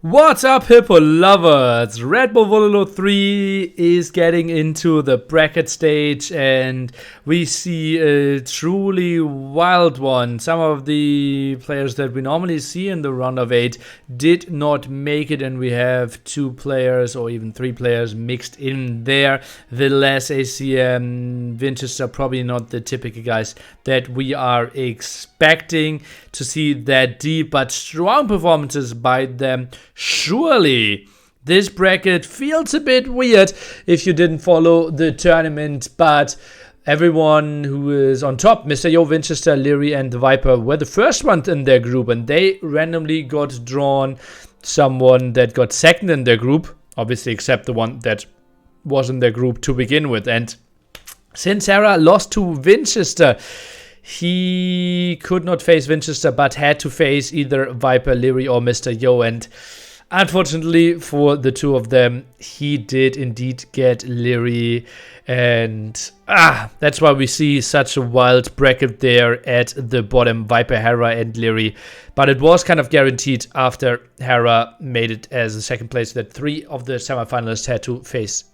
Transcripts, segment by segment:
What's up, Hippo lovers? Red Bull Vololo 3 is getting into the bracket stage, and we see a truly wild one. Some of the players that we normally see in the round of 8 did not make it, and we have 2 players or even 3 players mixed in there. Villas, ACM, Winchester, probably not the typical guys that we are expecting to see that deep, but strong performances by them. Surely this bracket feels a bit weird if you didn't follow the tournament, but everyone who is on top, Mr. Yo, Winchester, Leary, and the Viper, were the first ones in their group, and they randomly got drawn someone that got second in their group, obviously except the one that was in their group to begin with. And since Sarah lost to Winchester, he could not face Winchester, but had to face either Viper, Leary, or Mr. Yo. And unfortunately for the 2 of them, he did indeed get Leary. And that's why we see such a wild bracket there at the bottom, Viper, Hera, and Leary. But it was kind of guaranteed after Hera made it as a second place that 3 of the semifinalists had to face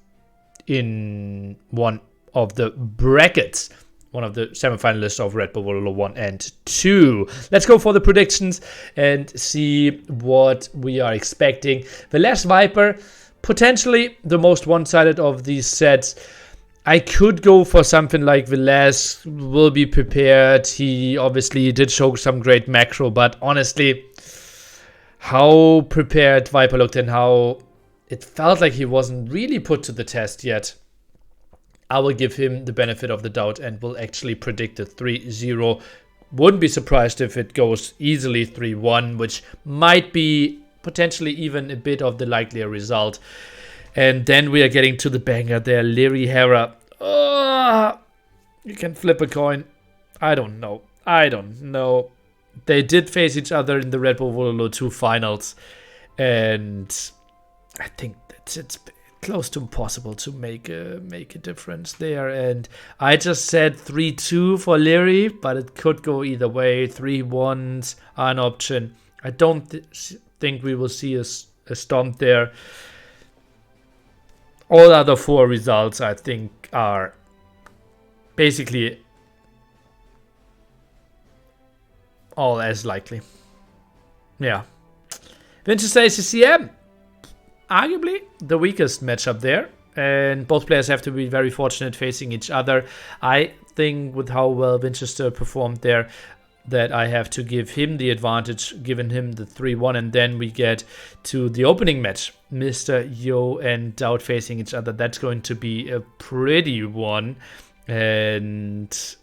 in one of the brackets. One of the semifinalists of Red Bull Vololo 1 and 2. Let's go for the predictions and see what we are expecting. The last Viper, potentially the most one-sided of these sets. I could go for something like Villas will be prepared. He obviously did show some great macro, but honestly, how prepared Viper looked and how it felt like he wasn't really put to the test yet. I will give him the benefit of the doubt and will actually predict a 3-0. Wouldn't be surprised if it goes easily 3-1, which might be potentially even a bit of the likelier result. And then we are getting to the banger there, Leary, Hera. You can flip a coin. I don't know. They did face each other in the Red Bull Vololo 2 finals. And I think it's close to impossible to make a difference there. And I just said 3-2 for Leary, but it could go either way. 3-1s are an option. I don't think we will see a stomp there. All other 4 results, I think, are basically all as likely. Yeah. Winchester ACM. Arguably the weakest matchup there, and both players have to be very fortunate facing each other. I think with how well Winchester performed there, that I have to give him the advantage, giving him the 3-1, and then we get to the opening match, Mr. Yo and Doubt facing each other. That's going to be a pretty one, and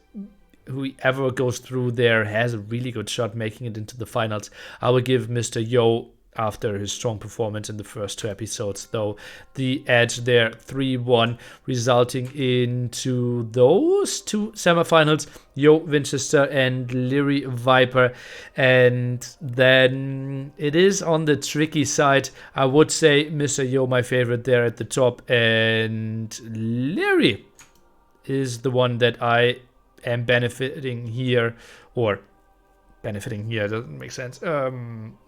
whoever goes through there has a really good shot making it into the finals. I will give Mr. Yo, after his strong performance in the first 2 episodes, though, the edge there, 3-1, resulting into those 2 semifinals, Yo, Winchester, and Leary, Viper. And then it is on the tricky side. I would say Mr. Yo, my favorite there at the top, and Leary is the one that I am benefiting here, or benefiting here doesn't make sense.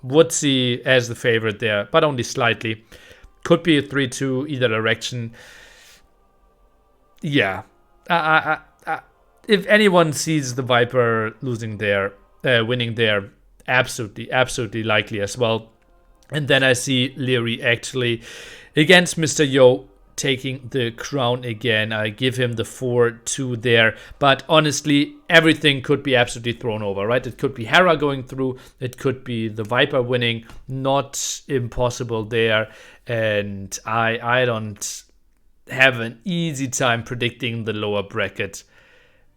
Would see as the favorite there, but only slightly. Could be a 3-2 either direction. Yeah. If anyone sees the Viper losing there, winning there, absolutely likely as well. And then I see Leary actually against Mr. Yo taking the crown again. I give him the 4-2 there, but honestly, everything could be absolutely thrown over, right? It could be Hera going through, it could be the Viper winning, not impossible there, and I don't have an easy time predicting the lower bracket,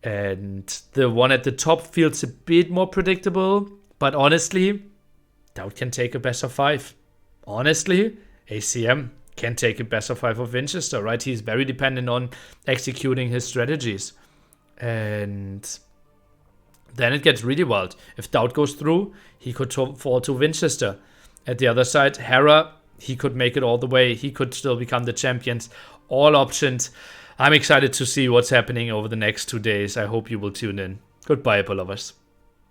and the one at the top feels a bit more predictable, but honestly, Doubt can take a best of 5. Honestly, ACM can take a best of 5 of Winchester, right? He's very dependent on executing his strategies. And then it gets really wild. If Doubt goes through, he could fall to Winchester. At the other side, Hera, he could make it all the way. He could still become the champions. All options. I'm excited to see what's happening over the next 2 days. I hope you will tune in. Goodbye, Apple lovers.